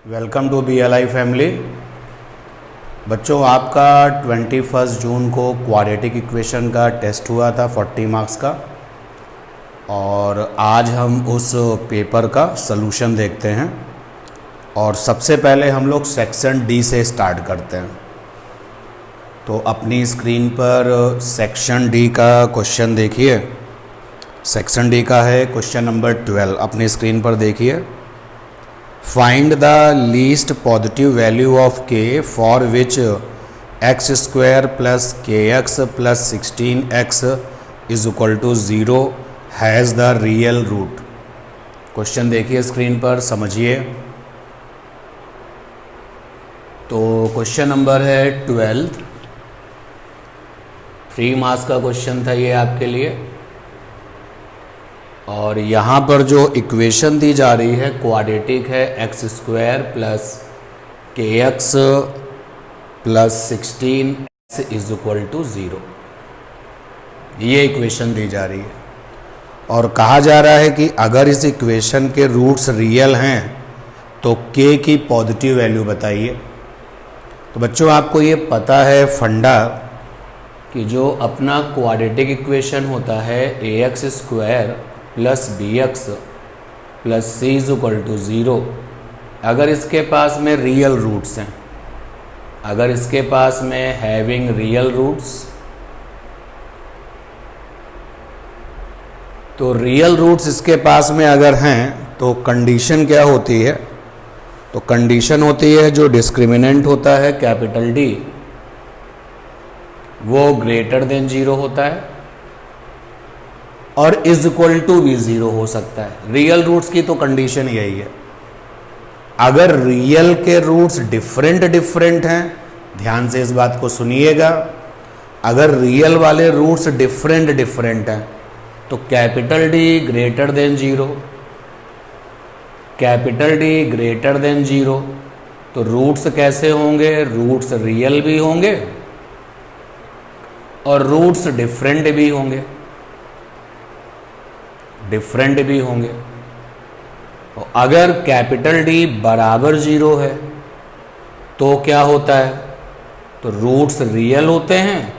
Welcome to BLI family. बच्चों, आपका 21 जून को क्वाड्रेटिक इक्वेशन का टेस्ट हुआ था 40 मार्क्स का, और आज हम उस पेपर का सलूशन देखते हैं। और सबसे पहले हम लोग सेक्शन डी से स्टार्ट करते हैं। तो अपनी स्क्रीन पर सेक्शन डी का क्वेश्चन देखिए। सेक्शन डी का है क्वेश्चन नंबर 12, अपनी स्क्रीन पर देखिए। Find the least positive value of k for which x square plus kx plus 16x is equal to 0 has the real root। Question देखिए screen पर, समझिए। तो क्वेश्चन नंबर है 12, 3 मार्क्स का क्वेश्चन था ये आपके लिए। और यहाँ पर जो इक्वेशन दी जा रही है क्वाड्रेटिक है, x square plus k x plus 16 is equal to 0, ये इक्वेशन दी जा रही है। और कहा जा रहा है कि अगर इस इक्वेशन के रूट्स रियल हैं तो के की पॉजिटिव वैल्यू बताइए। तो बच्चों, आपको ये पता है फंडा कि जो अपना क्वाड्रेटिक इक्वेशन होता है A X square plus B X plus C is equal to 0, अगर इसके पास में रियल रूट्स हैं, अगर इसके पास में हैविंग रियल रूट्स, तो रियल रूट्स इसके पास में अगर हैं तो कंडीशन क्या होती है? तो कंडीशन होती है जो डिस्क्रिमिनेंट होता है कैपिटल डी, वो ग्रेटर देन 0 होता है और इज इक्वल टू भी 0 हो सकता है। रियल रूट्स की तो कंडीशन यही है। अगर रियल के रूट्स डिफरेंट हैं, ध्यान से इस बात को सुनिएगा, अगर रियल वाले रूट्स डिफरेंट हैं तो capital D greater then 0, capital D greater then 0, तो रूट्स कैसे होंगे? रूट्स रियल भी होंगे और रूट्स डिफरेंट भी होंगे, डिफरेंट भी होंगे। तो अगर कैपिटल डी बराबर 0 है तो क्या होता है? तो रूट्स रियल होते हैं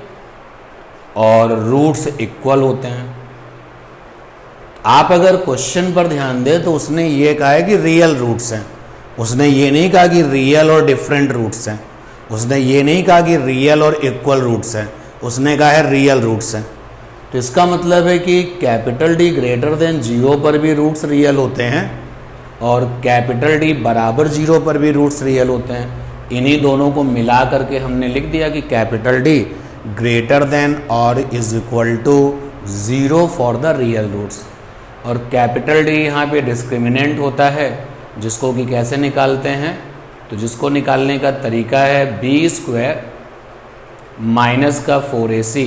और रूट्स इक्वल होते हैं। आप अगर क्वेश्चन पर ध्यान दें तो उसने ये कहा है कि रियल रूट्स हैं, उसने ये नहीं कहा कि रियल और डिफरेंट रूट्स हैं, उसने ये नहीं कहा कि रियल और इक्वल रूट्स हैं, उसने कहा है रियल रूट्स हैं। तो इसका मतलब है कि कैपिटल डी ग्रेटर देन 0 पर भी रूट्स रियल होते हैं और कैपिटल डी बराबर 0 पर भी रूट्स रियल होते हैं। इन्हीं दोनों को मिला करके हमने लिख दिया कि कैपिटल डी ग्रेटर देन और is equal to 0 for the real roots. और कैपिटल डी यहाँ पे डिस्क्रिमिनेंट होता है, जिसको कि कैसे निकालते हैं? तो जिसको निकालने का तरीका है बी स्क्वायर माइनस का 4ac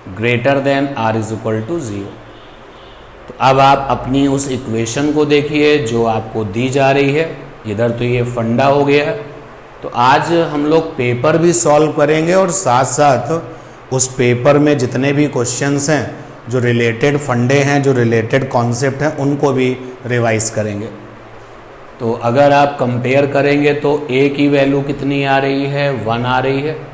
greater than or is equal to 0। तो अब आप अपनी उस इक्वेशन को देखिए जो आपको दी जा रही है। इधर तो ये फंडा हो गया है। तो आज हम लोग पेपर भी सॉल्व करेंगे और साथ साथ उस पेपर में जितने भी क्वेश्चंस हैं, जो रिलेटेड फंडे हैं, जो रिलेटेड कॉन्सेप्ट हैं, उनको भी रिवाइज करेंगे। तो अगर आप कंपेयर करेंगे तो ए की वैल्यू कितनी आ रही है? 1 आ रही है।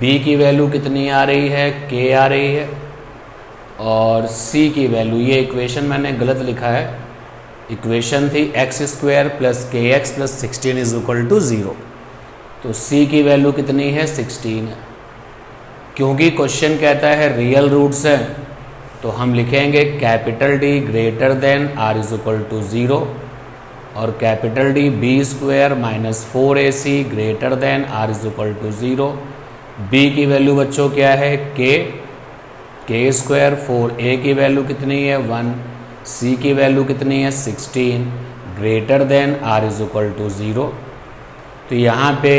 बी की वैल्यू कितनी आ रही है? के आ रही है। और सी की वैल्यू, ये इक्वेशन मैंने गलत लिखा है, इक्वेशन थी x square plus k x plus 16 is equal to 0। तो सी की वैल्यू कितनी है? 16 है। क्योंकि क्वेश्चन कहता है रियल रूट्स हैं तो हम लिखेंगे capital D greater than or is equal to 0 और capital D b square minus 4ac greater than or is equal to 0। B की वैल्यू बच्चों क्या है? के स्क्वायर, 4a की वैल्यू कितनी है? 1, सी की वैल्यू कितनी है? 16 greater than or is equal to 0। तो यहाँ पे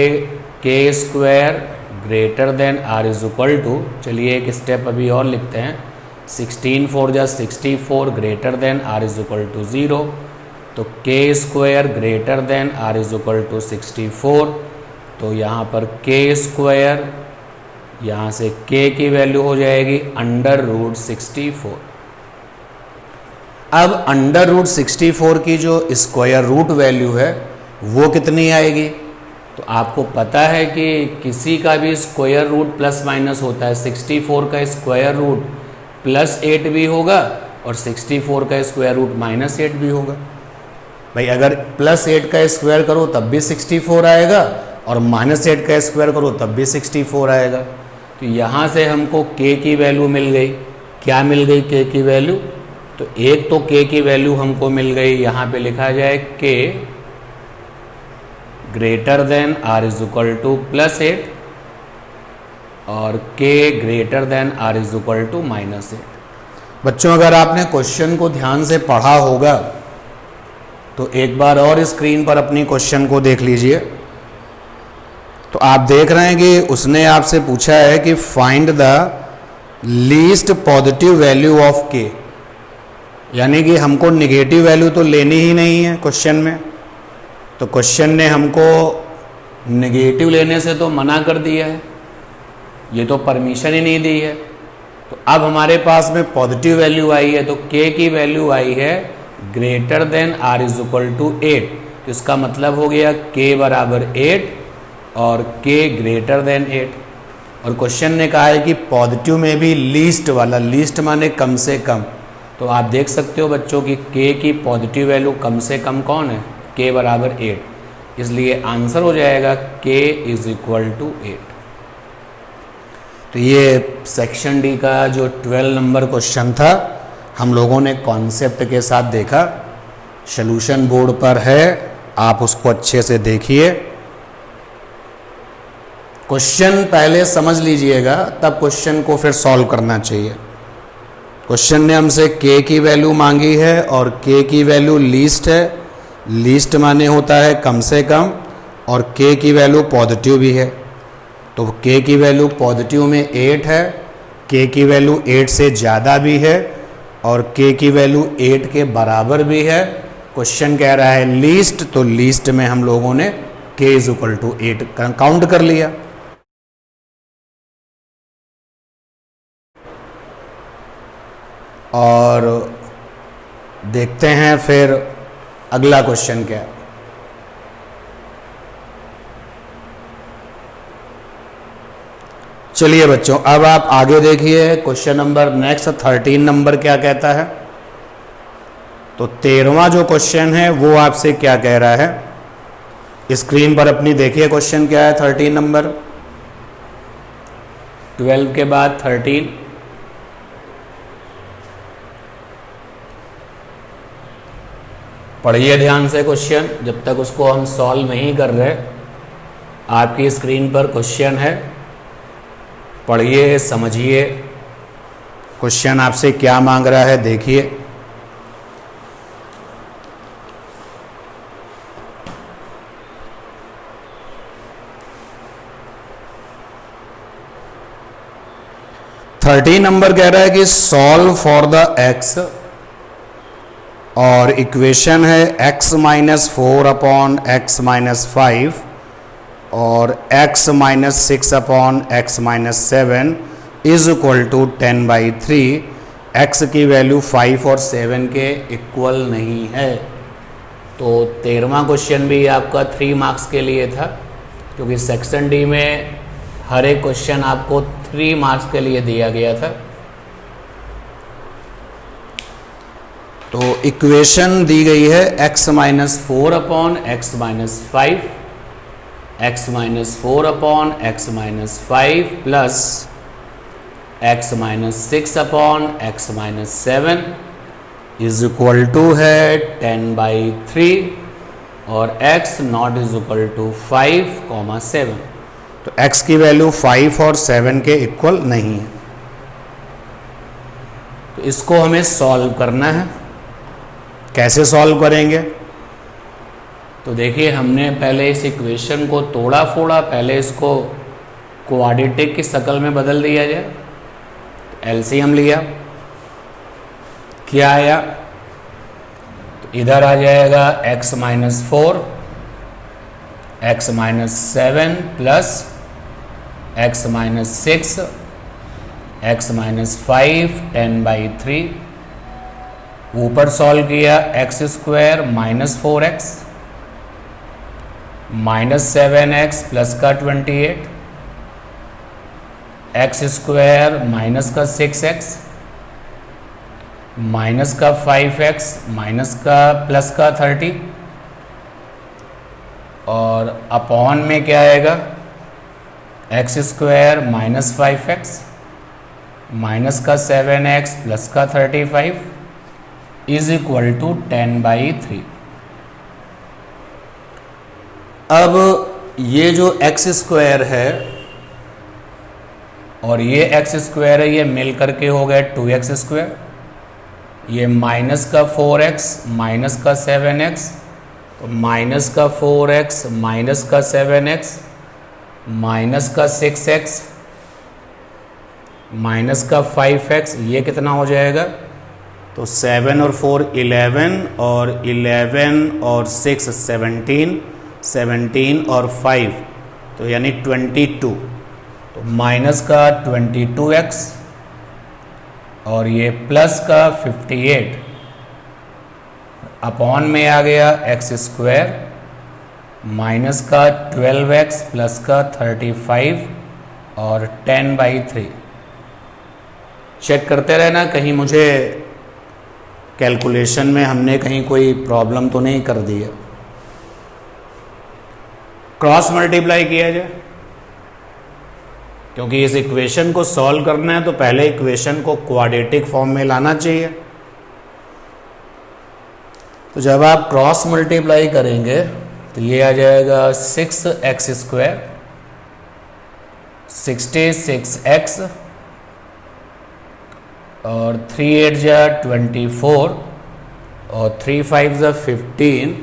k square greater than or is equal to, चलिए एक स्टेप अभी और लिखते हैं, 16 4 जा 64 greater than or is equal to 0। तो k square greater than or is equal to 64। तो यहाँ पर के स्क्वायर, यहाँ से k की वैल्यू हो जाएगी अंडर रूट 64। अब अंडर रूट 64 की जो स्क्वायर रूट वैल्यू है वो कितनी आएगी? तो आपको पता है कि किसी का भी स्क्वायर रूट प्लस माइनस होता है। 64 का स्क्वायर रूट +8 भी होगा और 64 का स्क्वायर रूट -8 भी होगा। भाई अगर +8 का स्क्वायर करो तब भी 64 आएगा और -8 का स्क्वायर करो तब भी 64 आएगा। तो यहाँ से हमको k की वैल्यू मिल गई। क्या मिल गई k की वैल्यू? तो एक तो k की वैल्यू हमको मिल गई, यहाँ पे लिखा जाए k greater than r is equal to +8 और k greater than r is equal to -8। बच्चों अगर आपने क्वेश्चन को ध्यान से पढ़ा होगा तो एक बार और स्क्रीन पर अपनी क्वेश्चन को देख लीजिए। तो आप देख रहे हैं कि उसने आपसे पूछा है कि find the least positive value of k, यानी कि हमको निगेटिव वैल्यू तो लेनी ही नहीं है क्वेश्चन में। तो क्वेश्चन ने हमको निगेटिव लेने से तो मना कर दिया है, ये तो परमिशन ही नहीं दी है। तो अब हमारे पास में पॉजिटिव वैल्यू आई है, तो k की वैल्यू आई है greater than r is equal to 8। तो इसका मतलब हो गया k बराबर 8 और k ग्रेटर देन 8। और क्वेश्चन ने कहा है कि पॉजिटिव में भी लीस्ट वाला, लीस्ट माने कम से कम। तो आप देख सकते हो बच्चों की k की पॉजिटिव वैल्यू कम से कम कौन है? k बराबर 8। इसलिए आंसर हो जाएगा k इज इक्वल टू 8। तो ये सेक्शन डी का जो 12 नंबर क्वेश्चन था हम लोगों ने कॉन्सेप्ट के साथ देखा। सॉल्यूशन बोर्ड पर है, आप उसको अच्छे से देखिए। क्वेश्चन पहले समझ लीजिएगा तब क्वेश्चन को फिर सॉल्व करना चाहिए। क्वेश्चन ने हमसे k की वैल्यू मांगी है और k की वैल्यू लीस्ट है। लीस्ट माने होता है कम से कम, और k की वैल्यू पॉजिटिव भी है। तो k की वैल्यू पॉजिटिव में 8 है, k की वैल्यू 8 से ज़्यादा भी है और k की वैल्यू 8 के बराबर भी है। क्वेश्चन कह रहा है लीस्ट, तो लीस्ट में हम लोगों ने k is equal to 8 count कर लिया। और देखते हैं फिर अगला क्वेश्चन क्या है। चलिए बच्चों अब आप आगे देखिए क्वेश्चन नंबर नेक्स्ट 13 नंबर क्या कहता है। तो 13वां जो क्वेश्चन है वो आपसे क्या कह रहा है, स्क्रीन पर अपनी देखिए क्वेश्चन क्या है। 13 नंबर, 12 के बाद 13। पढ़िए ध्यान से क्वेश्चन, जब तक उसको हम सॉल्व नहीं कर रहे। आपकी स्क्रीन पर क्वेश्चन है, पढ़िए समझिए क्वेश्चन आपसे क्या मांग रहा है देखिए। थर्टी नंबर कह रहा है कि सॉल्व फॉर द x, और इक्वेशन है x -4 अपॉन x -5 और x -6 upon x -7 is equal to 10/3। x की वैल्यू 5 और 7 के इक्वल नहीं है। तो 13वां क्वेश्चन भी आपका 3 मार्क्स के लिए था, क्योंकि सेक्शन डी में हर एक क्वेश्चन आपको 3 मार्क्स के लिए दिया गया था। तो इक्वेशन दी गई है x -4 upon x -5, x -4 upon x -5 plus x -6 upon x -7 is equal to है 10/3 और x not is equal to 5, 7। तो x की वैल्यू 5 और 7 के इक्वल नहीं है। तो इसको हमें सॉल्व करना है। कैसे सॉल्व करेंगे? तो देखिए हमने पहले इस इक्वेशन को तोड़ा फोड़ा, पहले इसको क्वाड्रेटिक की शक्ल में बदल दिया जाए। एलसीएम लिया, क्या आया? तो इधर आ जाएगा x -4 x -7 plus x -6 x -5 10/3 ऊपर सॉल्व किया x square minus 4x minus 7x plus का 28, एक्स स्क्वायर माइनस का 6x माइनस का 5x माइनस का प्लस का 30 और अपॉन में क्या आएगा x square minus 5x minus का 7x प्लस का 35 इज इक्वल टू 10/3। अब ये जो एक्स स्क्वायर है और ये एक्स स्क्वायर है, ये मिल करके हो गया 2x स्क्वायर, ये माइनस का 4x माइनस का 7x, तो माइनस का 4x माइनस का 7x माइनस का 6x माइनस का 5x, ये कितना हो जाएगा, तो 7 और 4 11 और 11 और 6 17, 17 और 5 तो यानी 22, तो माइनस का 22x और ये प्लस का 58 अपॉन में आ गया एक्स स्क्वायर माइनस का 12x प्लस का 35 और 10/3। चेक करते रहना कहीं मुझे कैलकुलेशन में हमने कहीं कोई प्रॉब्लम तो नहीं कर दी है। क्रॉस मल्टीप्लाई किया जाए, क्योंकि इस इक्वेशन को सॉल्व करना है तो पहले इक्वेशन को क्वाड्रेटिक फॉर्म में लाना चाहिए। तो जब आप क्रॉस मल्टीप्लाई करेंगे तो ये आ जाएगा 6x स्क्वायर 66x और 3 8 जा 24 और 3 5 जा 15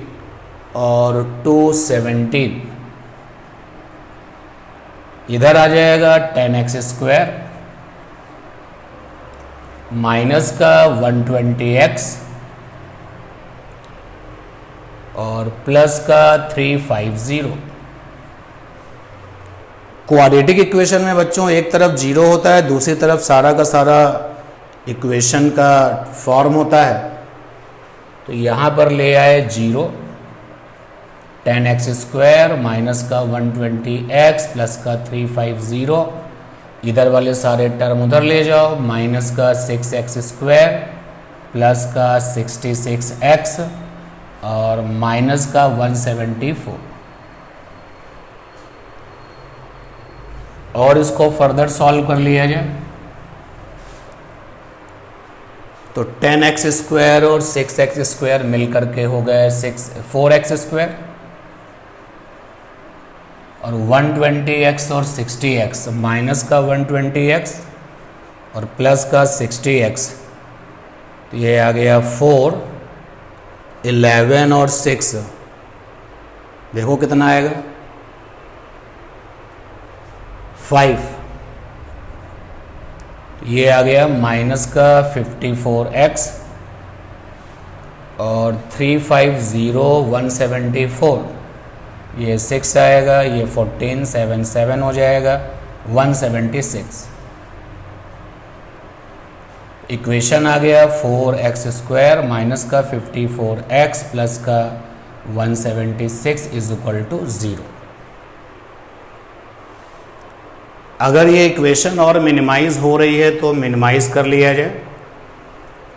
और 2 17, इधर आ जाएगा 10x स्क्वायर माइनस का 120x और प्लस का 350। क्वाड्रेटिक इक्वेशन में बच्चों एक तरफ जीरो होता है, दूसरी तरफ सारा का सारा इक्वेशन का फॉर्म होता है, तो यहाँ पर ले आए जीरो, 10x स्क्वायर माइनस का 120x प्लस का 350, इधर वाले सारे टर्म उधर ले जाओ, माइनस का 6x स्क्वायर प्लस का 66x और माइनस का 174। और इसको फर्दर सॉल्व कर लिया जाए तो 10x स्क्वायर और 6x स्क्वायर मिलकर के हो गए 4x स्क्वायर और 120x और 60x माइनस का 120x और प्लस का 60x, तो ये आ गया 4 11 और 6, देखो कितना आएगा 5, ये आ गया माइनस का 54x और 350 174, ये 6 आएगा, ये 14 7 7 हो जाएगा 176। इक्वेशन आ गया 4x स्क्वायर माइनस का 54x प्लस का 176 इज इक्वल टू 0। अगर ये इक्वेशन और मिनिमाइज हो रही है तो मिनिमाइज कर लिया जाए,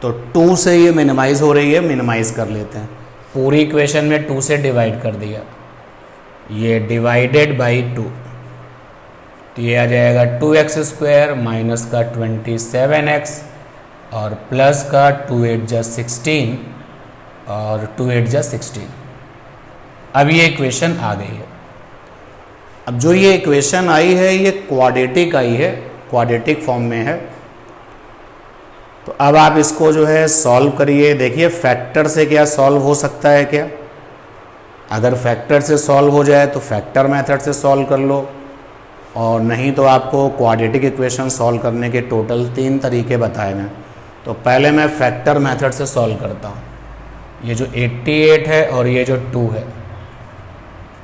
तो 2 से ये मिनिमाइज हो रही है, मिनिमाइज कर लेते हैं। पूरी इक्वेशन में 2 से डिवाइड कर दिया, ये डिवाइडेड बाई 2, तो ये आ जाएगा 2x स्क्वायर माइनस का 27x और प्लस का 2 8 जा 16 और 2 8 जा 16। अब ये इक्वेशन आ गई है। अब जो ये इक्वेशन आई है ये क्वाड्रेटिक आई है, क्वाड्रेटिक फॉर्म में है, तो अब आप इसको जो है सॉल्व करिए। देखिए फैक्टर से क्या सॉल्व हो सकता है क्या, अगर फैक्टर से सॉल्व हो जाए तो फैक्टर मेथड से सॉल्व कर लो, और नहीं तो आपको क्वाड्रेटिक इक्वेशन सॉल्व करने के टोटल 3 तरीके बताए हैं। तो पहले मैं फैक्टर मेथड से सॉल्व करता हूँ। ये जो 88 है और ये जो 2 है,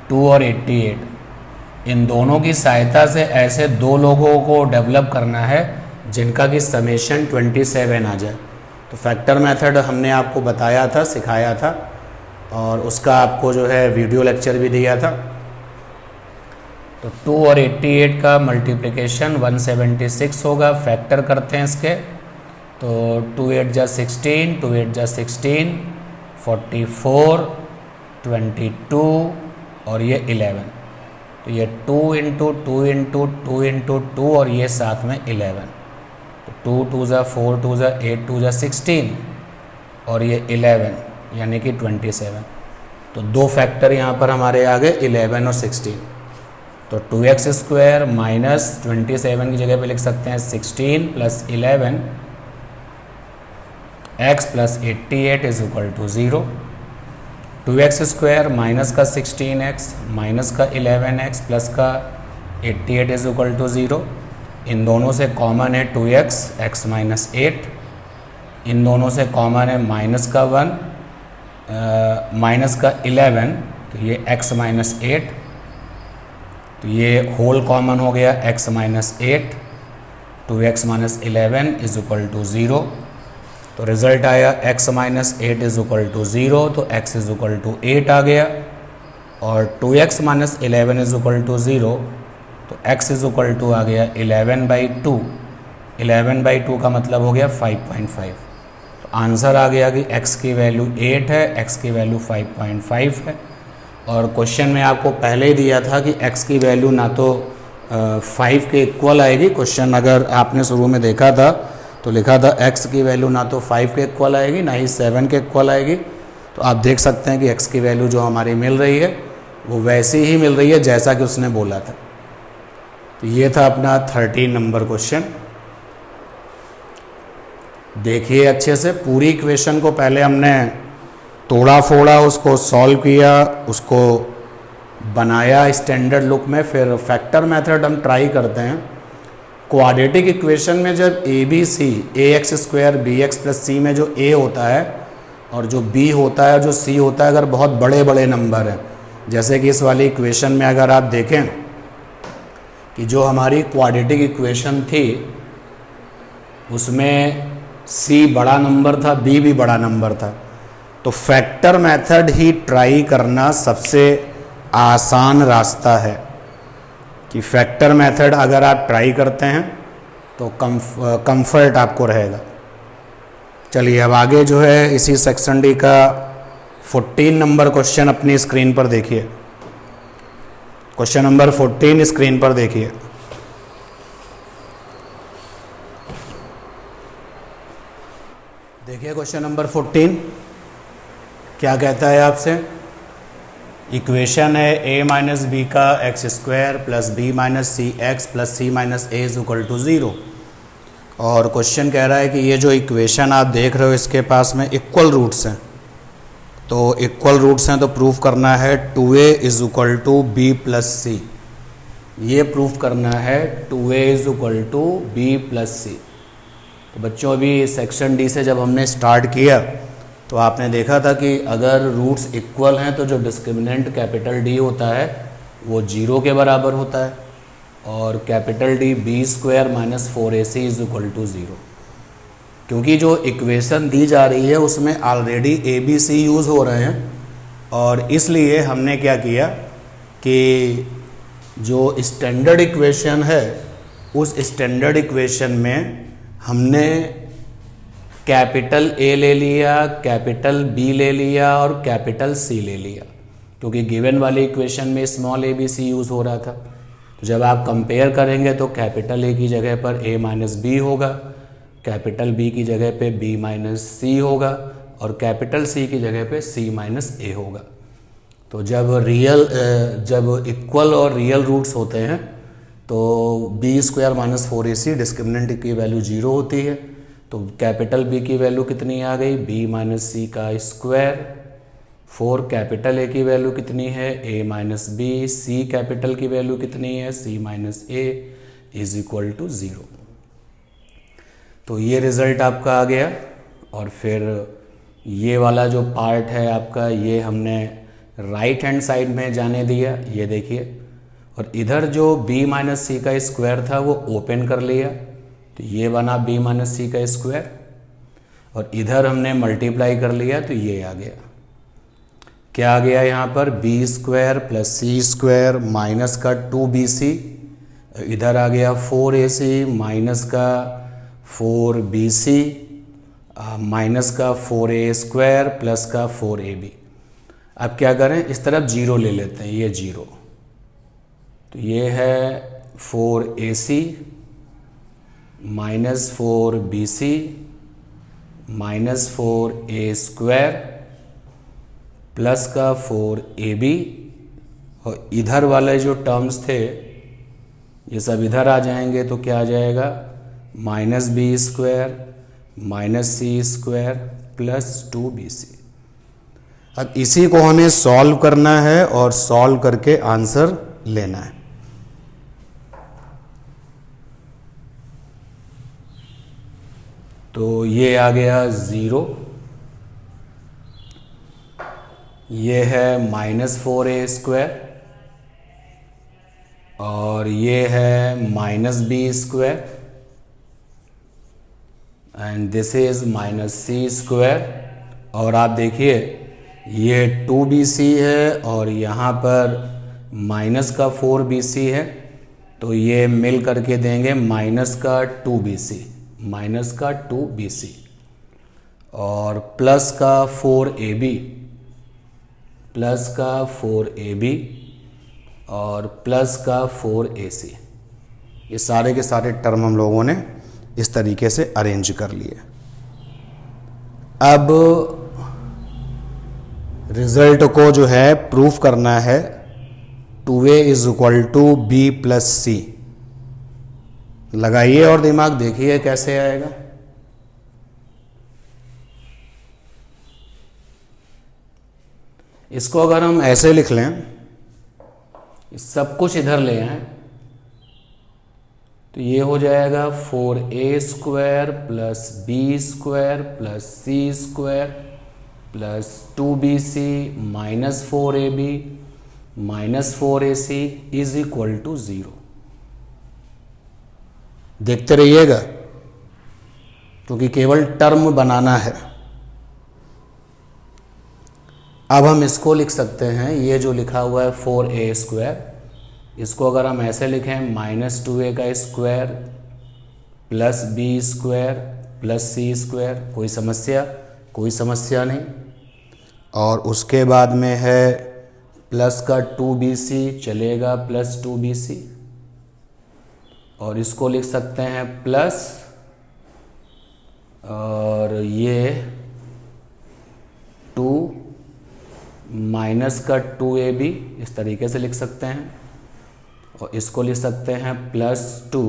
2 और 88, इन दोनों की सहायता से ऐसे 2 लोगों को डेवलप करना है जिनका कि समेशन 27 आ जाए। तो फैक्टर मेथड हमने आपको बताया था, सिखाया था, और उसका आपको जो है वीडियो लेक्चर भी दिया था। तो 2 और 88 का मल्टीप्लिकेशन 176 होगा। फैक्टर करते हैं इसके, तो 2 8 जा 16, 2 8 जा 16, 44, 22 और ये 11। तो ये 2 इंटू 2 इंटू 2 इंटू 2 और ये साथ में 11। तो 2 2 जा 4, 2 जा 8, 2 जा 16 और ये 11 यानी कि 27। तो दो फैक्टर यहाँ पर हमारे आ गए 11 और 16। तो 2x स्क्वायर माइनस 27 की जगह पे लिख सकते हैं 16 plus 11 x plus 88 is equal to 0। 2x square minus का 16x माइनस का 11x प्लस का 88 इज इक्वल टू 0। इन दोनों से कॉमन है 2x, x माइनस 8। इन दोनों से कॉमन है माइनस का 1, माइनस का 11, तो ये x माइनस 8। तो ये होल कॉमन हो गया x minus 8, 2x minus 11 is equal to 0। तो रिजल्ट आया x minus 8 is equal to 0, तो x इज इक्वल टू 8 आ गया। और 2x minus 11 is equal to 0, तो x इज इक्वल टू आ गया 11/2। 11/2 का मतलब हो गया 5.5। तो आंसर आ गया कि x की वैल्यू 8 है, x की वैल्यू 5.5 है। और क्वेश्चन में आपको पहले ही दिया था कि x की वैल्यू ना तो 5 के इक्वल आएगी। क्वेश्चन अगर आपने शुरू में देखा था तो लिखा था x की वैल्यू ना तो 5 के इक्वल आएगी ना ही 7 के इक्वल आएगी। तो आप देख सकते हैं कि x की वैल्यू जो हमारी मिल रही है वो वैसी ही मिल रही है जैसा कि उसने बोला था। तो ये था अपना 13 नंबर क्वेश्चन। देखिए अच्छे से पूरी इक्वेशन को पहले हमने तोड़ा फोड़ा, उसको सॉल्व किया, उसको बनाया स्टैंडर्ड लुक में। फिर फैक्टर मेथड हम ट्राई करते हैं। क्वाड्रेटिक इक्वेशन में जब A B C, A X square B X plus C में जो ए होता है और जो बी होता है और जो सी होता है, अगर बहुत बड़े बड़े नंबर हैं, जैसे कि इस वाली इक्वेशन में अगर आप देखें कि जो हमारी क्वाड्रेटिक इक्वेशन थी उसमें सी बड़ा नंबर था, बी भी बड़ा नंबर था, तो फैक्टर मेथड ही ट्राई करना सबसे आसान रास्ता है। कि फैक्टर मेथड अगर आप ट्राई करते हैं तो कंफर्ट आपको रहेगा। चलिए अब आगे जो है इसी सेक्शन डी का 14 नंबर क्वेश्चन अपनी स्क्रीन पर देखिए। क्वेश्चन नंबर 14 स्क्रीन पर देखिए। देखिए क्वेश्चन नंबर 14 क्या कहता है आपसे। इक्वेशन है a माइनस बी का x square plus b minus c x plus c minus A is equal to 0। और क्वेश्चन कह रहा है कि ये जो इक्वेशन आप देख रहे हो इसके पास में इक्वल रूट्स हैं। तो इक्वल रूट्स हैं तो प्रूफ करना है 2a is equal to B plus C. ये प्रूफ करना है 2a is equal to B plus C. तो बच्चों अभी सेक्शन डी से जब हमने स्टार्ट किया तो आपने देखा था कि अगर रूट्स इक्वल हैं तो जो डिस्क्रिमिनेंट कैपिटल डी होता है वो 0 के बराबर होता है, और capital D b square minus 4ac is equal to 0। क्योंकि जो इक्वेशन दी जा रही है उसमें already a B c use हो रहे हैं, और इसलिए हमने क्या किया कि जो स्टैंडर्ड इक्वेशन है उस स्टैंडर्ड इक्वेशन में हमने कैपिटल ए ले लिया, कैपिटल बी ले लिया और कैपिटल सी ले लिया, क्योंकि गिवन वाली इक्वेशन में small a B c use हो रहा था। तो जब आप कंपेयर करेंगे तो कैपिटल ए की जगह पर ए माइनस बी होगा, कैपिटल बी की जगह पे बी माइनस सी होगा और कैपिटल सी की जगह पे सी माइनस ए होगा। तो जब इक्वल और रियल रूट्स होते हैं तो b square minus 4ac discriminant की वैल्यू 0 होती है। तो कैपिटल बी की वैल्यू कितनी आ गई, बी माइनस सी का स्क्वायर। 4 कैपिटल ए की वैल्यू कितनी है, A minus B. C capital की वैल्यू कितनी है, C minus A is equal to 0। तो ये रिज़ल्ट आपका आ गया। और फिर ये वाला जो पार्ट है आपका, ये हमने राइट हैंड साइड में जाने दिया, ये देखिए। और इधर जो b माइनस सी का स्क्वायर था वो ओपन कर लिया, तो ये बना b माइनस सी का स्क्वायर। और इधर हमने मल्टीप्लाई कर लिया तो ये आ गया। क्या आ गया यहाँ पर, बी स्क्वायर प्लस सी स्क्वायर माइनस का 2bc, इधर आ गया 4ac माइनस का 4bc माइनस का 4a स्क्वायर प्लस का 4ab। अब क्या करें, इस तरफ जीरो ले लेते हैं, ये जीरो, तो ये है 4ac minus 4bc minus 4a square plus का 4ab, और इधर वाले जो टर्म्स थे ये सब इधर आ जाएंगे, तो क्या आ जाएगा, minus b square minus c square plus 2bc। अब इसी को हमें सॉल्व करना है और सॉल्व करके आंसर लेना है। तो ये आ गया 0, ये है माइनस 4a स्क्वायर और ये है minus b square and this is minus c square. और आप देखिए ये 2bc है और यहाँ पर माइनस का 4bc है, तो ये मिल करके देंगे माइनस का 2bc, माइनस का 2bc और प्लस का 4ab, प्लस का 4ab और प्लस का 4ac। ये सारे के सारे टर्म हम लोगों ने इस तरीके से अरेंज कर लिए। अब रिजल्ट को जो है प्रूफ करना है, 2a is equal to b plus C. लगाइए और दिमाग देखिए कैसे आएगा। इसको अगर हम ऐसे लिख लें, सब कुछ इधर ले आए, तो ये हो जाएगा 4a square plus B square plus C square plus 2bc minus 4ab minus 4ac is equal to 0। देखते रहिएगा क्योंकि केवल टर्म बनाना है। अब हम इसको लिख सकते हैं, ये जो लिखा हुआ है 4a स्क्वायर, इसको अगर हम ऐसे लिखें माइनस 2a का square plus B square plus सी स्क्वायर, कोई समस्या? कोई समस्या नहीं। और उसके बाद में है प्लस का 2bc, चलेगा प्लस 2bc, और इसको लिख सकते हैं प्लस, और ये 2 माइनस का 2ab, इस तरीके से लिख सकते हैं, और इसको लिख सकते हैं प्लस 2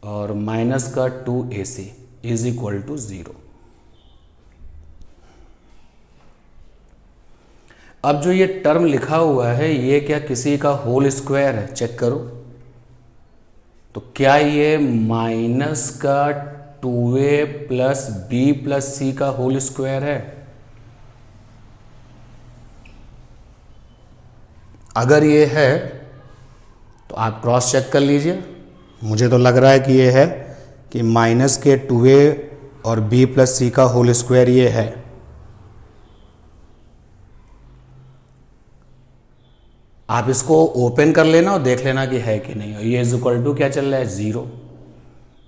और माइनस का 2ac इज इक्वल टू 0। अब जो ये टर्म लिखा हुआ है ये क्या किसी का होल स्क्वायर है? चेक करो। तो क्या ये माइनस का 2a प्लस बी प्लस सी का होल स्क्वायर है? अगर ये है तो आप क्रॉस चेक कर लीजिए। मुझे तो लग रहा है कि ये है कि माइनस के 2a और b प्लस सी का होल स्क्वायर ये है। आप इसको ओपन कर लेना और देख लेना कि है कि नहीं। ये इज इक्वल टू क्या चल रहा है? 0।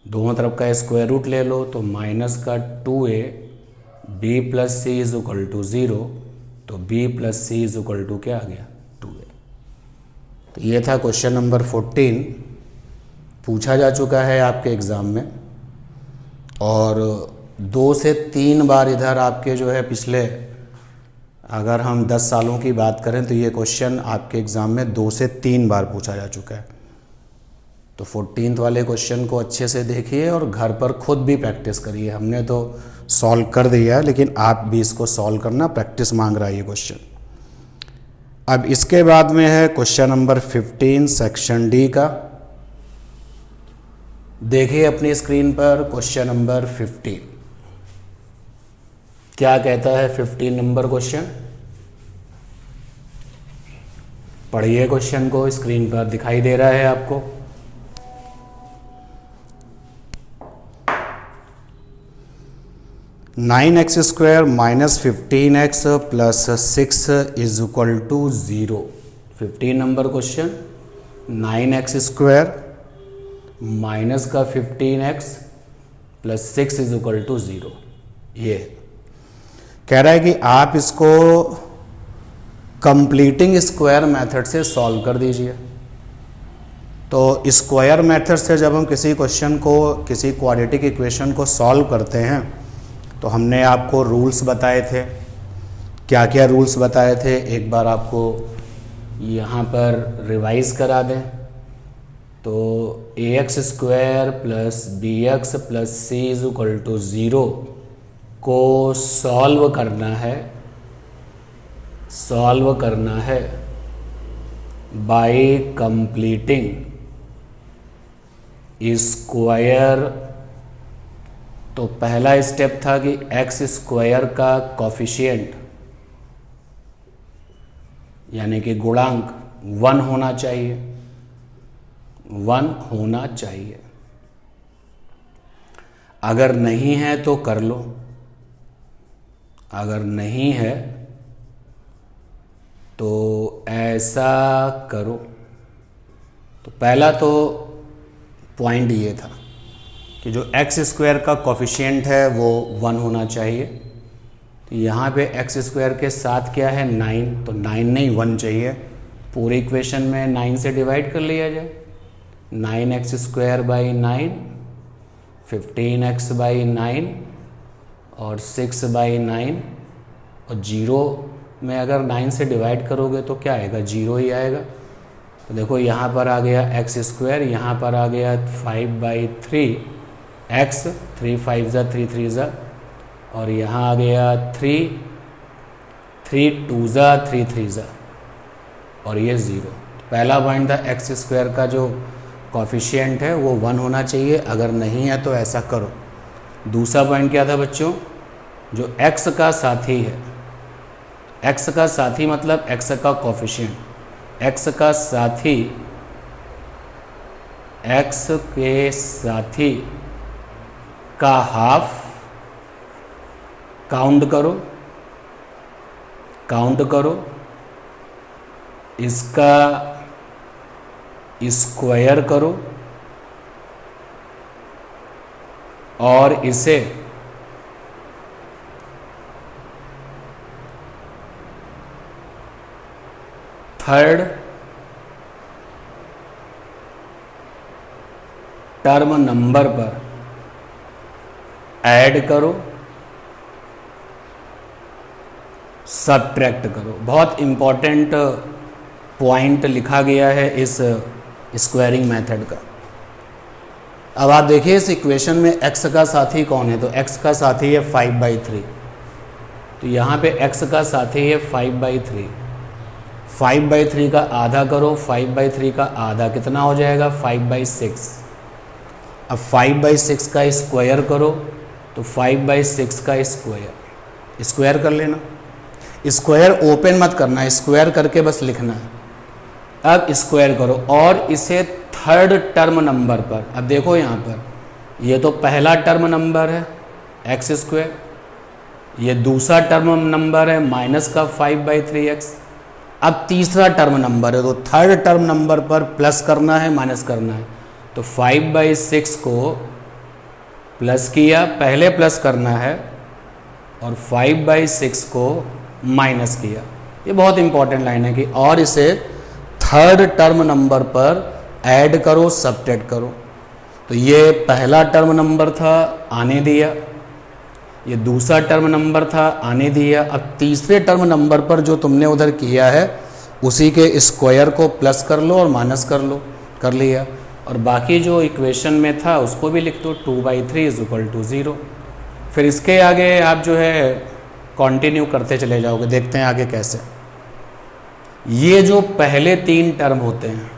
दोनों तरफ का स्क्वायर रूट ले लो, तो माइनस का 2a b plus C is equal to 0, तो b plus C is equal to क्या आ गया? 2a। तो ये था क्वेश्चन नंबर 14, पूछा जा चुका है आपके एग्ज़ाम में, और 2 से 3 बार इधर आपके जो है पिछले, अगर हम 10 सालों की बात करें तो ये क्वेश्चन आपके एग्ज़ाम में 2 से 3 बार पूछा जा चुका है। तो 14th वाले क्वेश्चन को अच्छे से देखिए और घर पर खुद भी प्रैक्टिस करिए। हमने तो सॉल्व कर दिया है, लेकिन आप भी इसको सॉल्व करना, प्रैक्टिस मांग रहा है ये क्वेश्चन। अब इसके बाद में है क्वेश्चन नंबर 15 सेक्शन डी का। देखिए अपनी स्क्रीन पर क्वेश्चन नंबर 15 क्या कहता है। 15 नंबर क्वेश्चन पढ़िए। क्वेश्चन को स्क्रीन पर दिखाई दे रहा है आपको। 9x square minus 15x plus 6 is equal to 0। 15 number question, 9x square minus का 15x plus 6 is equal to 0। ये कह रहा है कि आप इसको कंप्लीटिंग स्क्वायर मेथड से सॉल्व कर दीजिए। तो स्क्वायर मेथड से जब हम किसी क्वेश्चन को, किसी क्वाड्रेटिक इक्वेशन को सॉल्व करते हैं तो हमने आपको रूल्स बताए थे। क्या क्या रूल्स बताए थे एक बार आपको यहाँ पर रिवाइज करा दें। तो ax square plus bx plus c is equal to 0 को सॉल्व करना है बाय कंप्लीटिंग स्क्वायर। तो पहला स्टेप था कि एक्स स्क्वायर का कॉफिशिएंट यानी कि गुणांक 1 होना चाहिए, 1 होना चाहिए। अगर नहीं है तो कर लो, अगर नहीं है तो ऐसा करो। तो पहला तो पॉइंट ये था कि जो एक्स स्क्वायर का कॉफिशिएंट है वो 1 होना चाहिए। तो यहाँ पे एक्स स्क्वायर के साथ क्या है 9, तो 9 नहीं 1 चाहिए। पूरी इक्वेशन में 9 से डिवाइड कर लिया जाए। 9x square by 9, 15x by 9 और 6 बाई 9, और 0 में अगर 9 से डिवाइड करोगे तो क्या आएगा, 0 ही आएगा। तो देखो यहाँ पर आ गया एक्स स्क्वायर, यहाँ पर आ गया 5/3 एक्स, 3 5 ज़ा 3 3 ज़ा, और यहाँ आ गया 3 2 ज़ा 3 3 ज़ा, और ये 0। पहला पॉइंट था एक्स स्क्वायर का जो कॉफिशिएंट है वो 1 होना चाहिए। अगर नहीं है तो ऐसा करो। दूसरा पॉइंट क्या था बच्चों, जो एक्स का साथी है, एक्स का साथी मतलब एक्स का कॉफिशिएंट, एक्स का साथी, एक्स के साथी का हाफ काउंट करो, इसका स्क्वायर करो और इसे थर्ड टर्म नंबर पर ऐड करो, सब्ट्रैक्ट करो। बहुत इंपॉर्टेंट पॉइंट लिखा गया है इस स्क्वायरिंग मेथड का। अब आप देखिए इस इक्वेशन में x का साथी कौन है, तो x का साथी है 5/3। तो यहाँ पे x का साथी है 5/3। 5/3 का आधा करो, 5/3 का आधा कितना हो जाएगा, 5/6। अब 5/6 का स्क्वायर करो, तो 5/6 का स्क्वायर कर लेना। स्क्वायर ओपन मत करना, स्क्वायर करके बस लिखना है। अब स्क्वायर करो और इसे थर्ड टर्म नंबर पर, अब देखो यहाँ पर ये तो पहला टर्म नंबर है एक्स स्क्वायर, ये दूसरा टर्म नंबर है माइनस का 5/3x। अब तीसरा टर्म नंबर है तो थर्ड टर्म नंबर पर प्लस करना है माइनस करना है। तो 5/6 को प्लस किया, पहले प्लस करना है, और 5/6 को माइनस किया। ये बहुत इंपॉर्टेंट लाइन है कि और इसे थर्ड टर्म नंबर पर ऐड करो, सब्ट्रैक्ट करो। तो ये पहला टर्म नंबर था, आने दिया, ये दूसरा टर्म नंबर था, आने दिया। अब तीसरे टर्म नंबर पर जो तुमने उधर किया है उसी के स्क्वायर को प्लस कर लो और माइनस कर लो, कर लिया। और बाकी जो इक्वेशन में था उसको भी लिख दो, 2/3 इज इक्वल टू 0। फिर इसके आगे आप जो है कंटिन्यू करते चले जाओगे। देखते हैं आगे कैसे। ये जो पहले 3 टर्म होते हैं,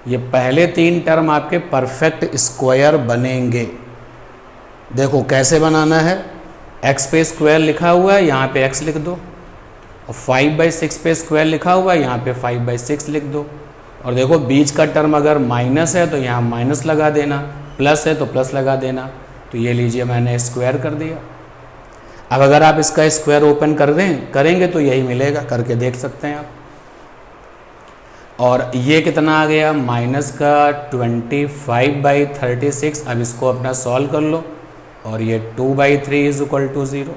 ये पहले 3 टर्म आपके परफेक्ट स्क्वायर बनेंगे। देखो कैसे बनाना है, x पे स्क्वायर लिखा हुआ है, यहाँ पे x लिख दो, और 5/6 पे स्क्वायर लिखा हुआ है, यहाँ पे 5/6 लिख दो। और देखो बीच का टर्म अगर माइनस है तो यहाँ माइनस लगा देना, प्लस है तो प्लस लगा देना। तो ये लीजिए मैंने स्क्वायर कर दिया। अब अगर आप इसका स्क्वायर ओपन करेंगे तो यही मिलेगा, करके देख सकते हैं आप। और ये कितना आ गया, माइनस का 25/36। अब इसको अपना सॉल्व कर लो और ये 2/3 इज इक्वल टू 0।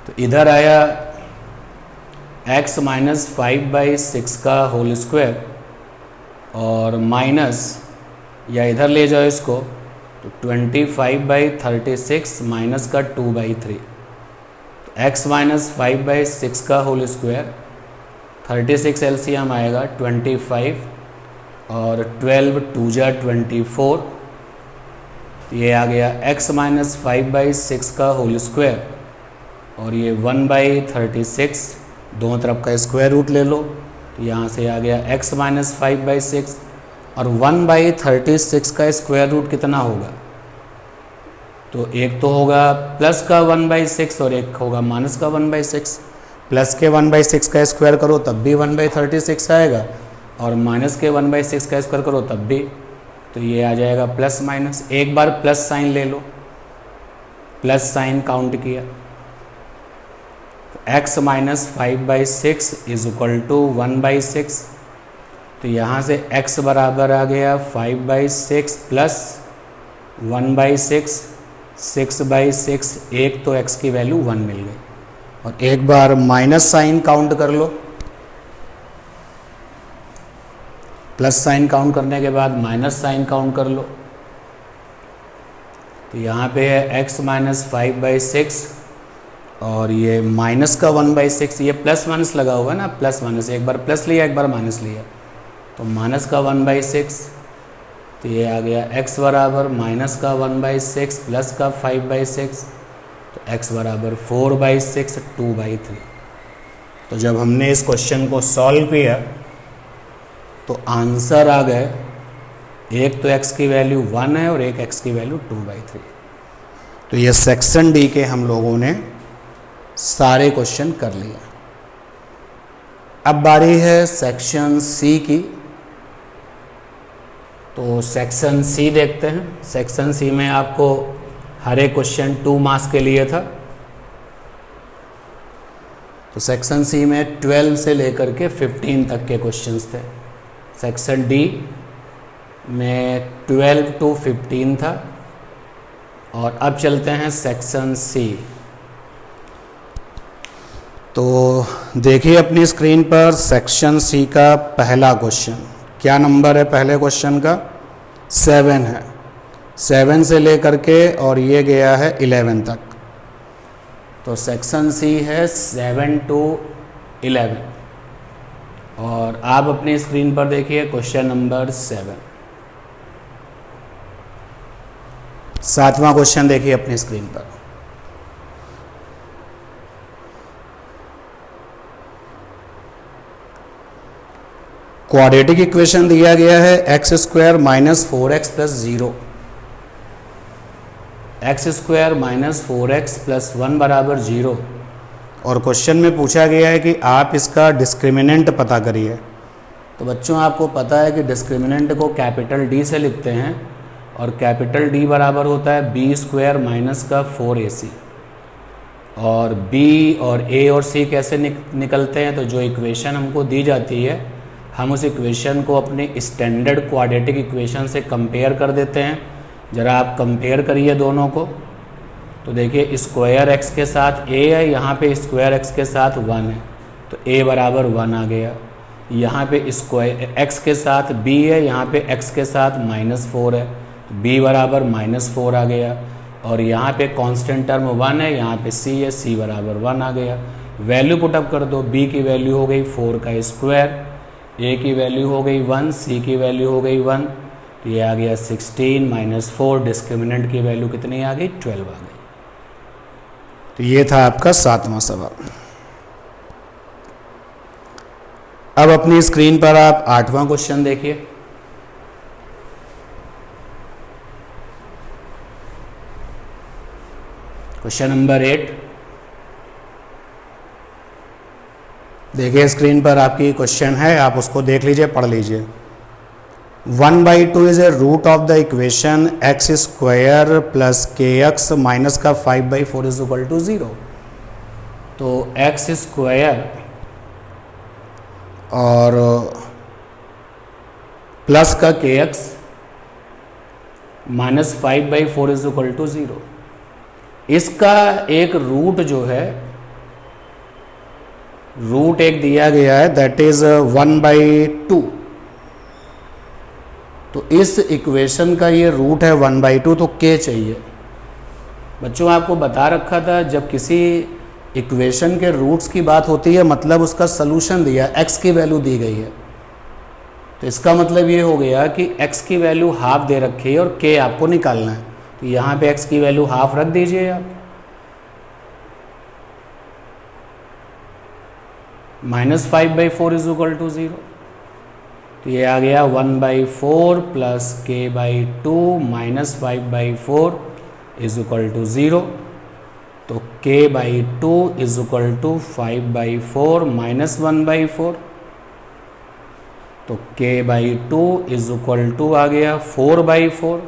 तो इधर आया x माइनस 5/6 का होल स्क्वायर और माइनस, या इधर ले जाओ इसको, तो 25/36 माइनस का 2/3। तो x माइनस 5/6 का होल स्क्वायर, 36 एलसीएम आएगा 25 और 12 2 जा 24। ये आ गया x माइनस 5/6 का होल स्क्वायर और ये 1/36, दोनों तरफ का स्क्वायर रूट ले लो। तो यहाँ से आ गया x माइनस 5/6 और 1/36 का स्क्वायर रूट कितना होगा, तो एक तो होगा प्लस का 1/6 और एक होगा माइनस का 1/6। प्लस के 1/6 का स्क्वायर करो तब भी 1/36 आएगा और माइनस के 1/6 का स्क्वायर करो तब भी। तो ये आ जाएगा प्लस माइनस। एक बार प्लस साइन ले लो, प्लस साइन काउंट किया, x minus 5/6 is equal to 1/6। तो यहाँ से x बराबर आ गया 5/6 प्लस 1/6, 6/6। एक तो x की वैल्यू 1 मिल गई। और एक बार माइनस साइन काउंट कर लो, प्लस साइन काउंट करने के बाद माइनस साइन काउंट कर लो। तो यहाँ पे है x माइनस 5/6 और ये माइनस का 1/6। ये प्लस माइनस लगा हुआ है ना, प्लस माइनस, एक बार प्लस लिया एक बार माइनस लिया, तो माइनस का 1/6। तो ये आ गया x बराबर माइनस का 1/6 प्लस का 5/6। तो x बराबर 4/6 2/3। तो जब हमने इस क्वेश्चन को सॉल्व किया तो आंसर आ गए, एक तो x की वैल्यू 1 है और एक x की वैल्यू 2/3। तो ये सेक्शन डी के हम लोगों ने सारे क्वेश्चन कर लिया। अब बारी है सेक्शन सी की। तो सेक्शन सी देखते हैं। सेक्शन सी में आपको हर एक क्वेश्चन 2 मार्क्स के लिए था। तो सेक्शन सी में 12 से लेकर के 15 तक के क्वेश्चंस थे। सेक्शन डी में 12 to 15 था। और अब चलते हैं सेक्शन सी। तो देखिए अपनी स्क्रीन पर सेक्शन सी का पहला क्वेश्चन। क्या नंबर है पहले क्वेश्चन का? 7 है। 7 से लेकर के और ये गया है 11 तक। तो सेक्शन सी है 7 to 11। और आप अपनी स्क्रीन पर देखिए क्वेश्चन नंबर 7। 7वां क्वेश्चन देखिए अपनी स्क्रीन पर। क्वाड्रेटिक इक्वेशन दिया गया है x² minus 4x plus 0, x² minus 4x plus 1 बराबर 0। और क्वेश्चन में पूछा गया है कि आप इसका डिस्क्रिमिनेंट पता करिए। तो बच्चों आपको पता है कि डिस्क्रिमिनेंट को कैपिटल D से लिखते हैं और कैपिटल D बराबर होता है b² माइनस का 4ac। और b और a और c कैसे निकलते हैं? तो जो इक्वेशन हमको दी जाती है हम उस इक्वेशन को अपने स्टैंडर्ड क्वाड्रेटिक इक्वेशन से कंपेयर कर देते हैं। ज़रा आप कंपेयर करिए दोनों को। तो देखिए स्क्वायर x के साथ a है, यहाँ पे स्क्वायर x के साथ 1 है, तो a बराबर 1 आ गया। यहाँ पे स्क्वायर x के साथ b है, यहाँ पे x के साथ -4 है, तो b बराबर -4 आ गया। और यहाँ पे कांस्टेंट टर्म 1 है, यहाँ पे c है, c बराबर 1 आ गया। वैल्यू पुटअप कर दो। b की वैल्यू हो गई 4 का स्क्वायर, a की वैल्यू हो गई 1, c की वैल्यू हो गई 1, तो ये आ गया 16 माइनस 4। डिस्क्रिमिनेंट की वैल्यू कितनी आ गई? 12 आ गई। तो ये था आपका 7वां सवाल। अब अपनी स्क्रीन पर आप 8वां क्वेश्चन देखिए। क्वेश्चन नंबर 8 देखिए स्क्रीन पर आपकी क्वेश्चन है, आप उसको देख लीजिए, पढ़ लीजिए। 1/2 is a root of the equation x square plus k x minus का 5/4 इज इक्वल टू 0। तो एक्स स्क्वायर और प्लस का k x minus 5/4 is equal to 0। इसका एक रूट जो है, रूट एक दिया गया है दैट इज 1/2। तो इस इक्वेशन का ये रूट है 1/2, तो के चाहिए। बच्चों आपको बता रखा था जब किसी इक्वेशन के रूट्स की बात होती है मतलब उसका सलूशन दिया, एक्स की वैल्यू दी गई है, तो इसका मतलब ये हो गया कि x की वैल्यू हाफ दे रखी है और k आपको निकालना है। तो यहाँ पे x की वैल्यू हाफ रख दीजिए आप, -5/4 इज इक्वल टू 0। तो ये आ गया 1/4 plus k/2 minus 5/4 is equal to 0। तो k/2 is equal to 5/4 minus 1/4। तो k/2 इज इक्वल टू आ गया 4/4,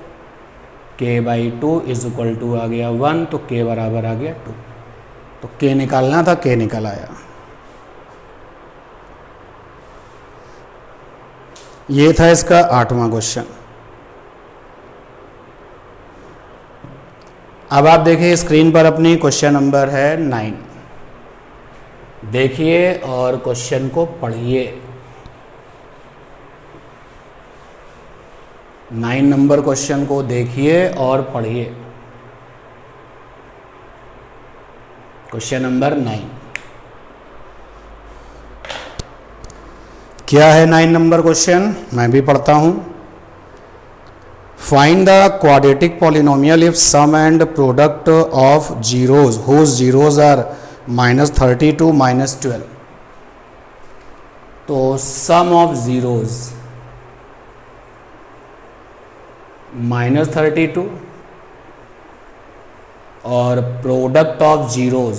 k/2 इज इक्वल टू आ गया 1, तो k बराबर आ गया 2। तो k निकालना था, k निकल आया। ये था इसका 8वां क्वेश्चन। अब आप देखिए स्क्रीन पर अपनी क्वेश्चन नंबर है 9। देखिए और क्वेश्चन को पढ़िए। 9 नंबर क्वेश्चन को देखिए और पढ़िए। क्वेश्चन नंबर 9 क्या है 9 नंबर क्वेश्चन, मैं भी पढ़ता हूं। Find the quadratic polynomial if sum and product of zeros whose zeros are -32 -12। तो सम ऑफ जीरोज -32 और प्रोडक्ट ऑफ जीरोज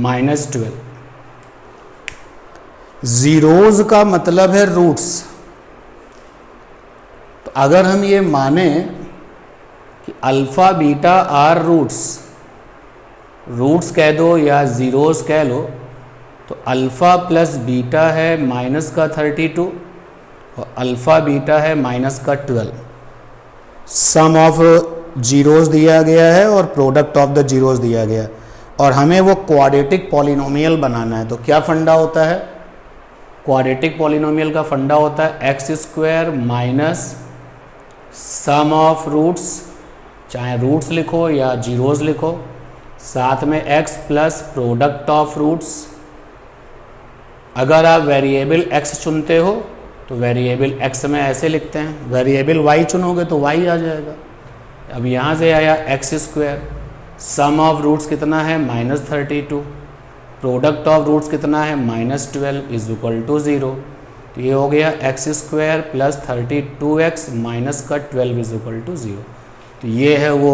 -12। जीरोज का मतलब है रूट्स। तो अगर हम ये माने कि alpha beta are roots, roots कह दो या जीरोस कह लो, तो अल्फा प्लस बीटा है माइनस का 32 और अल्फा बीटा है माइनस का 12। सम ऑफ जीरोस दिया गया है और प्रोडक्ट ऑफ द जीरोस दिया गया है और हमें वो क्वाड्रेटिक पॉलिनोमियल बनाना है। तो क्या फंडा होता है? क्वाड्रेटिक पॉलिनोमियल का फंडा होता है x square minus sum of roots, चाहे रूट्स लिखो या जीरोस लिखो, साथ में x plus product of roots. अगर आप वेरिएबल एक्स चुनते हो तो वेरिएबल एक्स में ऐसे लिखते हैं, वेरिएबल वाई चुनोगे तो वाई आ जाएगा। अब यहाँ से आया x square, sum of roots कितना है -32, प्रोडक्ट ऑफ रूट्स कितना है -12 इज इक्वल टू 0। तो ये हो गया x square plus 32x minus का 12 इज इक्वल टू 0। तो ये है वो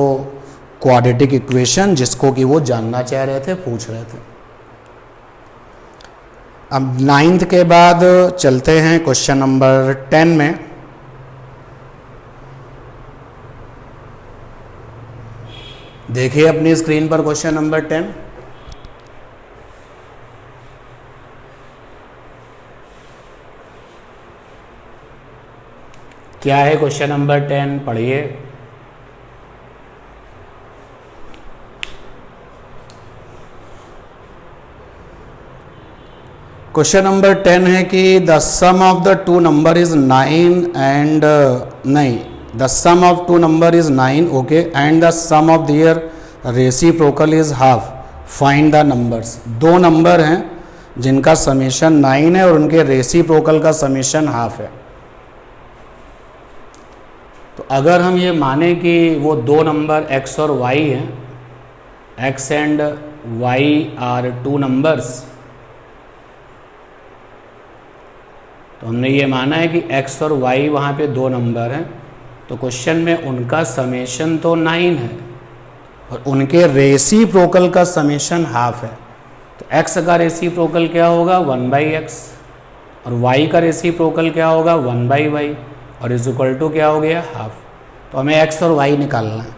क्वाड्रेटिक इक्वेशन जिसको कि वो जानना चाह रहे थे, पूछ रहे थे। अब 9th के बाद चलते हैं क्वेश्चन नंबर 10 में। देखिए अपनी स्क्रीन पर क्वेश्चन नंबर 10। क्या है क्वेश्चन नंबर 10, पढ़िए। क्वेश्चन नंबर 10 है कि the sum of the two number is 9 and the sum of two number is 9 okay and the sum of their reciprocal is half, find the numbers. दो number हैं जिनका summation 9 है और उनके reciprocal का summation half है। तो अगर हम ये माने कि वो दो नंबर x और y हैं, x and y are two numbers, तो हमने ये माना है कि x और y वहाँ पे दो नंबर हैं, तो क्वेश्चन में उनका समेशन तो 9 है और उनके रेसिप्रोकल का समेशन हाफ है। तो x का रेसिप्रोकल क्या होगा 1/x और y का रेसिप्रोकल क्या होगा 1/y और इज इक्वल टू क्या हो गया हाफ। तो हमें x और y निकालना है,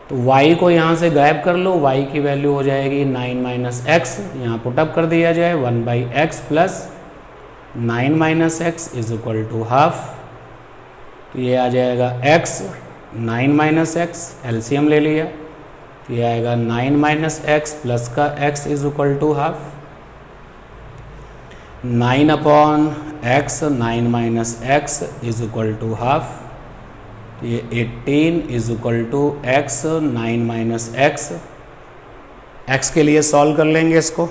तो y को यहाँ से गायब कर लो, y की वैल्यू हो जाएगी 9 माइनस एक्स, यहाँ पुटअप कर दिया जाए 1/x plus 9 minus x is equal to half. तो ये आ जाएगा x 9 माइनस एक्स, एलसीएम ले लिया, तो ये आएगा 9 माइनस एक्स प्लस का x is equal to half. 9 upon x 9 minus x is equal to half. ये 18 is equal to x 9 minus x. x के लिए सॉल्व कर लेंगे इसको,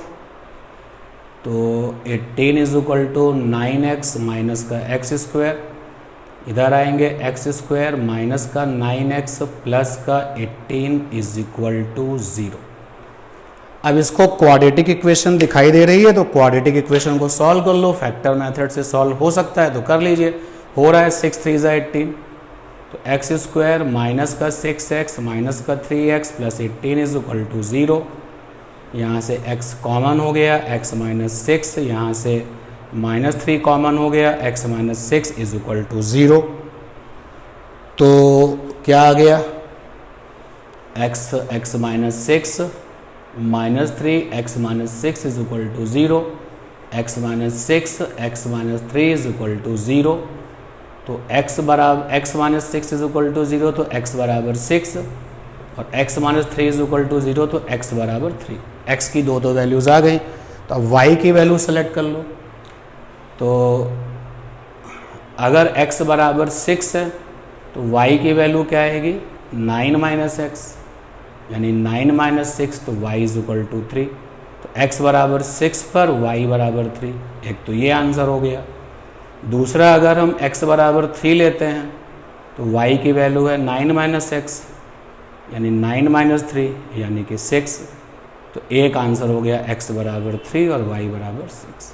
तो 18 is equal to 9x minus का x स्क्वायर, इधर आएंगे x स्क्वायर माइनस का 9x प्लस का 18 इज इक्वल टू 0। अब इसको क्वाड्रेटिक इक्वेशन दिखाई दे रही है, तो क्वाड्रेटिक इक्वेशन को सॉल्व कर लो, फैक्टर मेथड से सॉल्व हो सकता है तो कर लीजिए। हो रहा है 6 3 18, तो एक्स स्क्वायर माइनस का 6x माइनस का 3x plus 18 is equal to 0। यहाँ से x कॉमन हो गया, x माइनस 6, यहाँ से -3 कॉमन हो गया, x minus 6 is equal to 0। तो क्या आ गया, x minus 6 minus 3 x minus 6 is equal to 0, x minus 6 x minus 3 is equal to 0। तो x बराबर x minus 6 is equal to 0, तो x बराबर 6 और x minus 3 is equal to 0, तो x बराबर 3। x की दो वैल्यूज़ आ गई, तो अब y की वैल्यू सेलेक्ट कर लो। तो अगर x बराबर 6 है तो y की वैल्यू क्या आएगी 9 माइनस एक्स, यानी 9 माइनस 6, तो y इज इक्वल टू 3। तो x बराबर 6 पर y बराबर 3, एक तो ये आंसर हो गया। दूसरा, अगर हम x बराबर 3 लेते हैं तो y की वैल्यू है 9 माइनस एक्स, यानी 9 माइनस 3 यानी कि 6। तो एक आंसर हो गया x बराबर 3 और y बराबर 6।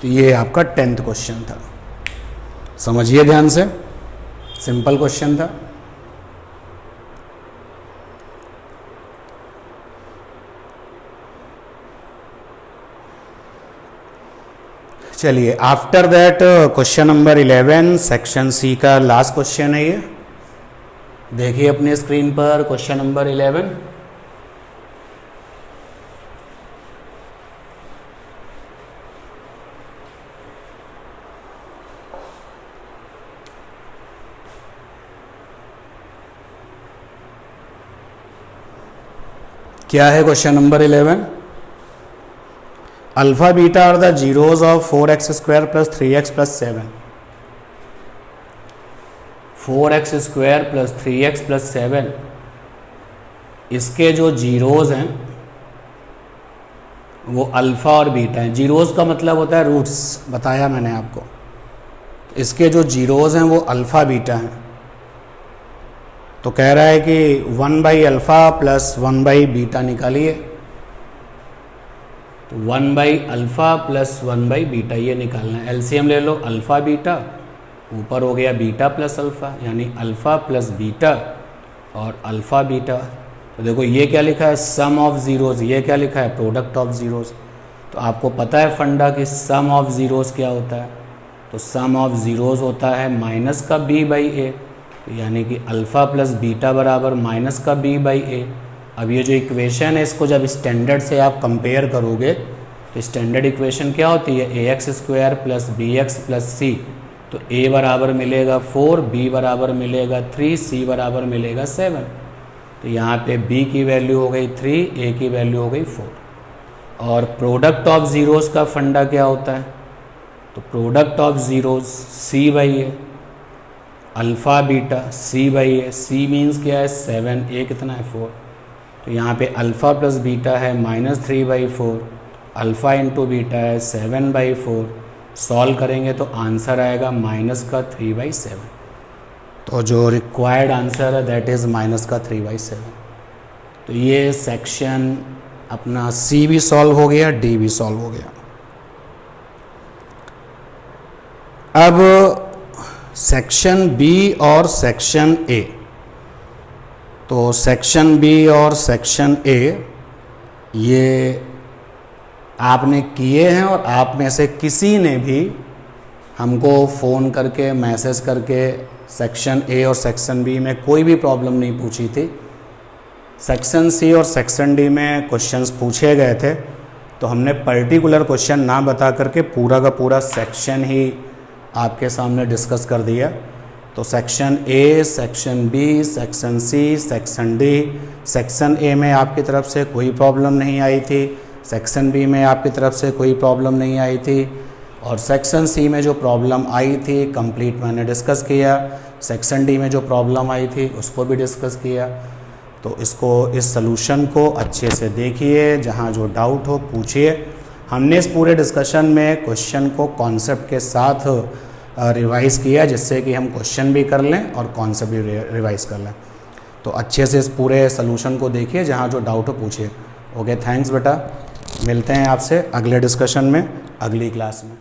तो ये आपका 10th क्वेश्चन था, समझिए ध्यान से, सिंपल क्वेश्चन था। चलिए, after that question number 11 section C का लास्ट क्वेश्चन है ये। देखिए अपने स्क्रीन पर क्वेश्चन नंबर 11। क्या है question number 11? Alpha beta are the zeros of 4x square plus 3x plus 7। 4x square plus 3x plus 7, इसके जो जीरोज हैं वो अल्फा और बीटा हैं। जीरोज का मतलब होता है रूट्स, बताया मैंने आपको। इसके जो जीरोज हैं वो अल्फा बीटा हैं। तो कह रहा है कि 1 अल्फा प्लस 1 बीटा निकालिए। तो 1 अल्फा प्लस 1 बीटा ये निकालना है। एलसीएम ले लो, अल्फा बीटा, ऊपर हो गया बीटा प्लस अल्फा, यानी अल्फा प्लस बीटा और अल्फा बीटा। तो देखो ये क्या लिखा है, सम ऑफ ज़ीरोज़, ये क्या लिखा है, प्रोडक्ट ऑफ ज़ीरोज़। तो आपको पता है फंडा कि सम ऑफ ज़ीरोज़ क्या होता है, तो सम ऑफ ज़ीरोज़ होता है माइनस का b/a, यानी कि अल्फ़ा प्लस बीटा बराबर माइनस का b/a। अब ये जो इक्वेशन है इसको जब स्टैंडर्ड से आप कंपेयर करोगे तो स्टैंडर्ड इक्वेशन क्या होती है, ax square plus bx plus c। तो a बराबर मिलेगा 4, b बराबर मिलेगा 3, c बराबर मिलेगा 7। तो यहाँ पे b की वैल्यू हो गई 3, a की वैल्यू हो गई 4। और प्रोडक्ट ऑफ ज़ीरोज़ का फंडा क्या होता है, तो product of zeros c/a, alpha beta c/a। c means क्या है 7, a कितना है 4। तो यहाँ पे अल्फ़ा प्लस बीटा है -3/4, अल्फ़ा इंटू बीटा है 7/4। सॉल्व करेंगे तो आंसर आएगा माइनस का 3/7। तो जो रिक्वायर्ड आंसर है दैट इज़ माइनस का 3/7। तो ये सेक्शन अपना सी भी सॉल्व हो गया, डी भी सॉल्व हो गया। अब सेक्शन बी और सेक्शन ए। तो सेक्शन बी और सेक्शन ए ये आपने किए हैं और आप में से किसी ने भी हमको फ़ोन करके मैसेज करके सेक्शन ए और सेक्शन बी में कोई भी प्रॉब्लम नहीं पूछी थी। सेक्शन सी और सेक्शन डी में क्वेश्चंस पूछे गए थे, तो हमने पर्टिकुलर क्वेश्चन ना बता करके पूरा का पूरा सेक्शन ही आपके सामने डिस्कस कर दिया। तो section A, section B, section C, section D, section A में आपकी तरफ से कोई प्रॉब्लम नहीं आई थी, सेक्शन बी में आपकी तरफ से कोई प्रॉब्लम नहीं आई थी, और सेक्शन सी में जो प्रॉब्लम आई थी कंप्लीट मैंने डिस्कस किया। सेक्शन डी में जो प्रॉब्लम आई थी उसको भी डिस्कस किया। तो इस सलूशन को अच्छे से देखिए, जहाँ जो डाउट हो पूछिए। हमने इस पूरे डिस्कशन में क्वेश्चन को कॉन्सेप्ट के साथ रिवाइज किया, जिससे कि हम क्वेश्चन भी कर लें और कॉन्सेप्ट भी रिवाइज कर लें। तो अच्छे से इस पूरे सलूशन को देखिए, जहाँ जो डाउट हो पूछिए। ओके, थैंक्स बेटा। मिलते हैं आपसे अगले डिस्कशन में, अगली क्लास में।